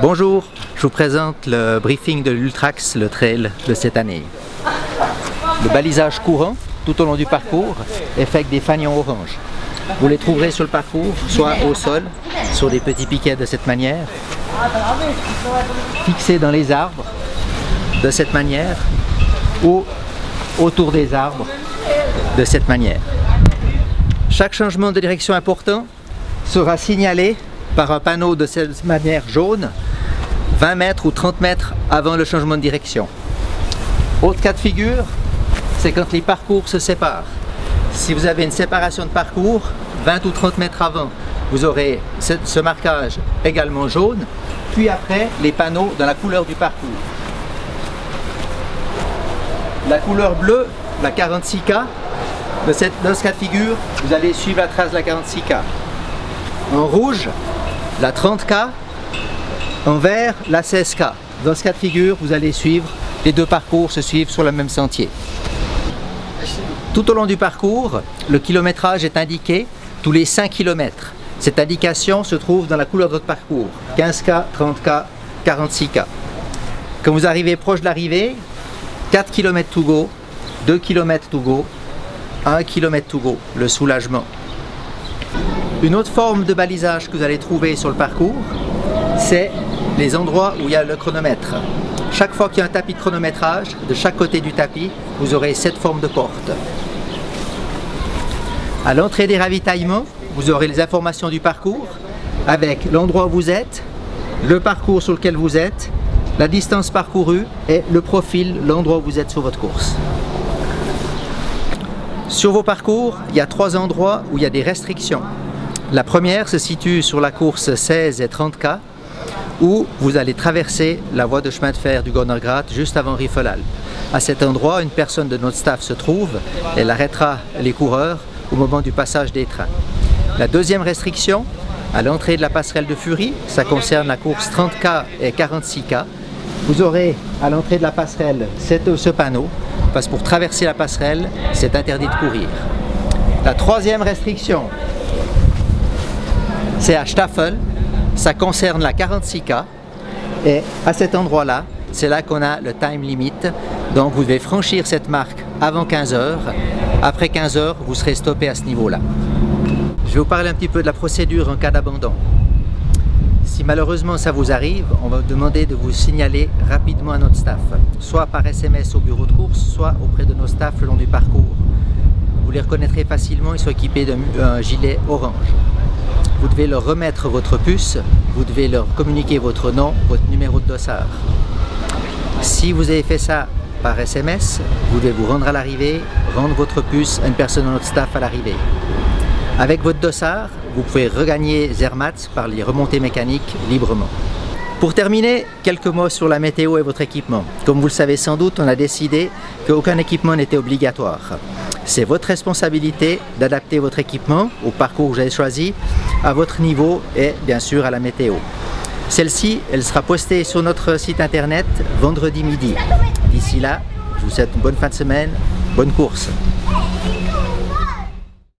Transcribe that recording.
Bonjour, je vous présente le briefing de l'Ultrax, le trail de cette année. Le balisage courant tout au long du parcours est fait avec des fanions orange. Vous les trouverez sur le parcours, soit au sol, sur des petits piquets de cette manière, fixés dans les arbres de cette manière, ou autour des arbres de cette manière. Chaque changement de direction important sera signalé par un panneau de cette manière jaune, 20 mètres ou 30 mètres avant le changement de direction. Autre cas de figure, c'est quand les parcours se séparent. Si vous avez une séparation de parcours, 20 ou 30 mètres avant, vous aurez ce marquage également jaune, puis après les panneaux dans la couleur du parcours. La couleur bleue, la 46K, dans ce cas de figure, vous allez suivre la trace de la 46K. En rouge, la 30K, en vert, la 16K. Dans ce cas de figure, vous allez suivre, les deux parcours se suivent sur le même sentier. Tout au long du parcours, le kilométrage est indiqué tous les 5 km. Cette indication se trouve dans la couleur de votre parcours, 15K, 30K, 46K. Quand vous arrivez proche de l'arrivée, 4 km to go, 2 km to go, 1 km to go, le soulagement. Une autre forme de balisage que vous allez trouver sur le parcours, c'est les endroits où il y a le chronomètre. Chaque fois qu'il y a un tapis de chronométrage, de chaque côté du tapis, vous aurez cette forme de porte. À l'entrée des ravitaillements, vous aurez les informations du parcours avec l'endroit où vous êtes, le parcours sur lequel vous êtes, la distance parcourue et le profil, l'endroit où vous êtes sur votre course. Sur vos parcours, il y a 3 endroits où il y a des restrictions. La première se situe sur la course 16 et 30K, où vous allez traverser la voie de chemin de fer du Gornergrat juste avant Riffelal. À cet endroit, une personne de notre staff se trouve, elle arrêtera les coureurs au moment du passage des trains. La deuxième restriction, à l'entrée de la passerelle de Fury, ça concerne la course 30K et 46K. Vous aurez à l'entrée de la passerelle ce panneau, parce que pour traverser la passerelle, c'est interdit de courir. La troisième restriction, c'est à Staffel, ça concerne la 46K et à cet endroit-là, c'est là qu'on a le time limit. Donc vous devez franchir cette marque avant 15 h. Après 15 h, vous serez stoppé à ce niveau-là. Je vais vous parler un petit peu de la procédure en cas d'abandon. Si malheureusement ça vous arrive, on va vous demander de vous signaler rapidement à notre staff, soit par SMS au bureau de course, soit auprès de nos staffs le long du parcours. Vous les reconnaîtrez facilement, ils sont équipés d'un gilet orange. Vous devez leur remettre votre puce, vous devez leur communiquer votre nom, votre numéro de dossard. Si vous avez fait ça par SMS, vous devez vous rendre à l'arrivée, rendre votre puce à une personne de notre staff à l'arrivée. Avec votre dossard, vous pouvez regagner Zermatt par les remontées mécaniques librement. Pour terminer, quelques mots sur la météo et votre équipement. Comme vous le savez sans doute, on a décidé qu'aucun équipement n'était obligatoire. C'est votre responsabilité d'adapter votre équipement au parcours que vous avez choisi, à votre niveau et bien sûr à la météo. Celle-ci, elle sera postée sur notre site internet vendredi midi. D'ici là, je vous souhaite une bonne fin de semaine, bonne course.